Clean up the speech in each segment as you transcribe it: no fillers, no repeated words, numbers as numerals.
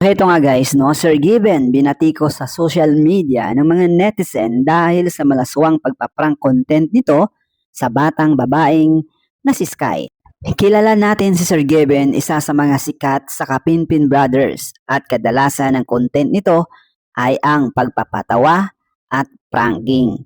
Ito nga guys, no, Sir Given, binatiko sa social media ng mga netizen dahil sa malaswang pagpaprank content nito sa batang babaeng na si Sky. Kilala natin si Sir Given, isa sa mga sikat sa Kapinpin Brothers at kadalasan ng content nito ay ang pagpapatawa at pranking.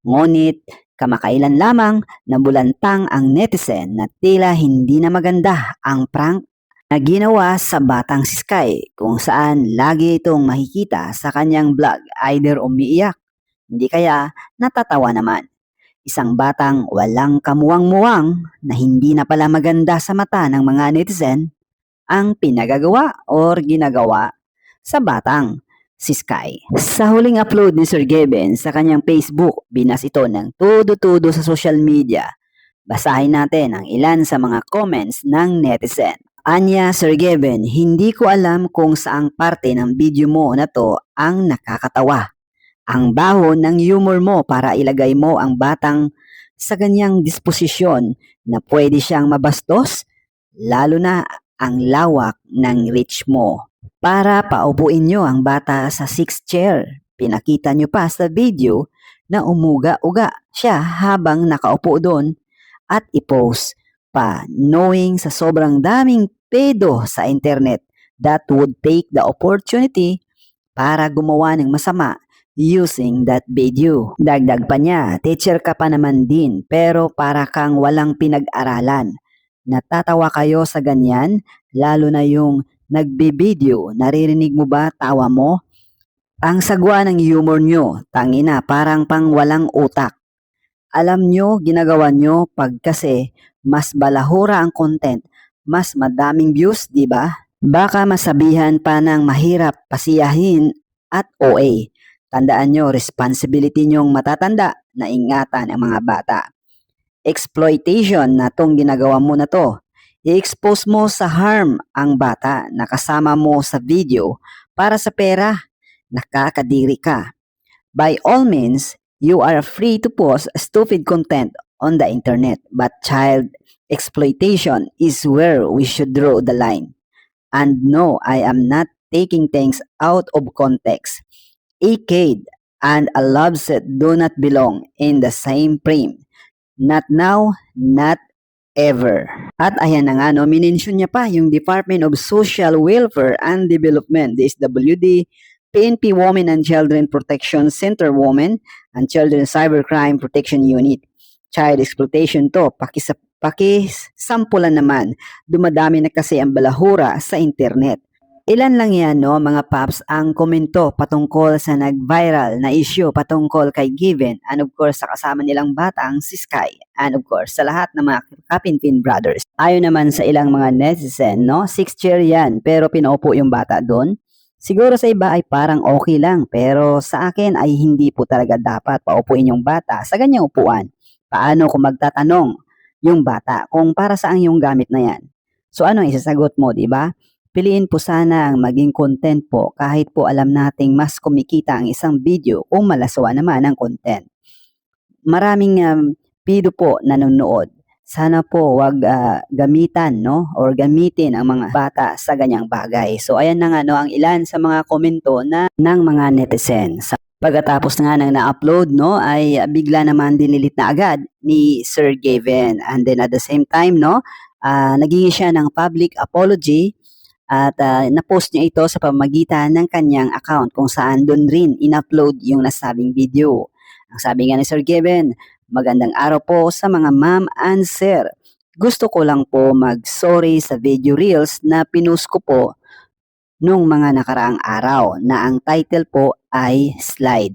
Ngunit kamakailan lamang nabulantang ang netizen na tila hindi na maganda ang prank na ginawa sa batang si Sky kung saan lagi itong makikita sa kanyang vlog either umiiyak, hindi kaya natatawa naman. Isang batang walang kamuwang-muwang na hindi na pala maganda sa mata ng mga netizen ang pinagagawa or ginagawa sa batang si Sky. Sa huling upload ni Sir Geben sa kanyang Facebook, binas ito ng todo-todo sa social media. Basahin natin ang ilan sa mga comments ng netizen. Anya, Sir Geben, hindi ko alam kung saang parte ng video mo na to ang nakakatawa. Ang baho ng humor mo para ilagay mo ang batang sa ganyang disposisyon na pwede siyang mabastos, lalo na ang lawak ng reach mo. Para paupuin nyo ang bata sa 6th chair, pinakita nyo pa sa video na umuga-uga siya habang nakaupo doon at i-post pa knowing sa sobrang daming pedo sa internet that would take the opportunity para gumawa ng masama using that video. Dagdag pa niya, teacher ka pa naman din pero para kang walang pinag-aralan. Natatawa kayo sa ganyan, lalo na yung nagbe-video, naririnig mo ba tawa mo? Ang sagwa ng humor nyo, tangina parang pang walang utak. Alam nyo, ginagawa nyo pag kasi mas balahura ang content, mas madaming views, di ba? Baka masabihan pa ng mahirap pasiyahin at OA. Tandaan nyo, responsibility nyong matatanda na ingatan ang mga bata. Exploitation na tong ginagawa mo na to. I-expose mo sa harm ang bata na kasama mo sa video para sa pera. Nakakadiri ka. By all means, you are free to post stupid content on the internet, but child exploitation is where we should draw the line. And no, I am not taking things out of context. A kid and a love set do not belong in the same frame. Not now, not ever. At ayan na nga, no, minensyon niya pa yung Department of Social Welfare and Development, DSWD, PNP Women and Children Protection Center Women and Children Cybercrime Protection Unit. Child exploitation to, pakisampulan naman, dumadami na kasi ang balahura sa internet. Ilan lang yan, no, mga paps, ang komento patungkol sa nag-viral na issue patungkol kay Given and of course sa kasama nilang batang si Sky and of course sa lahat ng mga Kapinpin Brothers. Ayon naman sa ilang mga netizen, no, 6th chair yan pero pinaupo yung bata doon. Siguro sa iba ay parang okay lang pero sa akin ay hindi po talaga dapat paupuin yung bata sa ganyang upuan. Paano kung magtatanong yung bata kung para saan yung gamit na yan? So ano ang isasagot mo, di ba? Piliin po sana ang maging content po kahit po alam nating mas kumikita ang isang video kung malaswa naman ang content. Maraming pido po nanonood. Sana po wag gamitan, no, or gamitin ang mga bata sa ganyang bagay. So ayan na nga, no, ang ilan sa mga komento na ng mga netizens. Pagkatapos nga ng na-upload, no, ay bigla naman dinilit na agad ni Sir Gavin. And then at the same time, no, naging siya ng public apology at na-post niya ito sa pamamagitan ng kanyang account kung saan doon rin in-upload yung nasabing video. Ang sabi nga ni Sir Gavin, magandang araw po sa mga ma'am and sir. Gusto ko lang po mag-sorry sa video reels na pinost ko po nung mga nakaraang araw na ang title po ay Slide.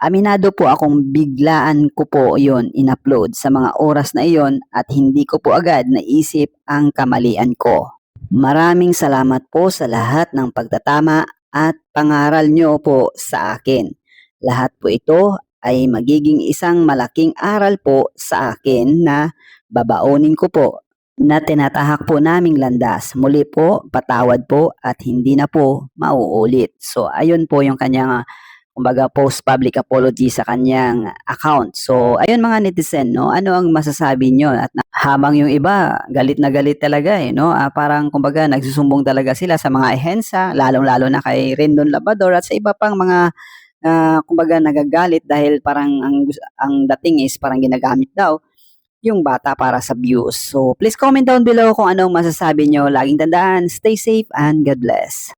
Aminado po akong biglaan ko po yon in-upload sa mga oras na iyon at hindi ko po agad naisip ang kamalian ko. Maraming salamat po sa lahat ng pagtatama at pangaral nyo po sa akin. Lahat po ito ay magiging isang malaking aral po sa akin na babaonin ko po na tinatahak po naming landas. Muli po, patawad po at hindi na po mauulit. So ayun po yung kanyang kumbaga post public apology sa kanyang account. So ayun mga netizen, no, ano ang masasabi nyo? At habang yung iba galit na galit talaga no, parang kumbaga nagsusumbong talaga sila sa mga ahensya, lalong-lalo na kay Rendon Labrador at sa iba pang mga kumbaga nagagalit dahil parang ang dating is parang ginagamit daw yung bata para sa views. So please comment down below kung anong masasabi nyo. Laging tandaan, stay safe and God bless.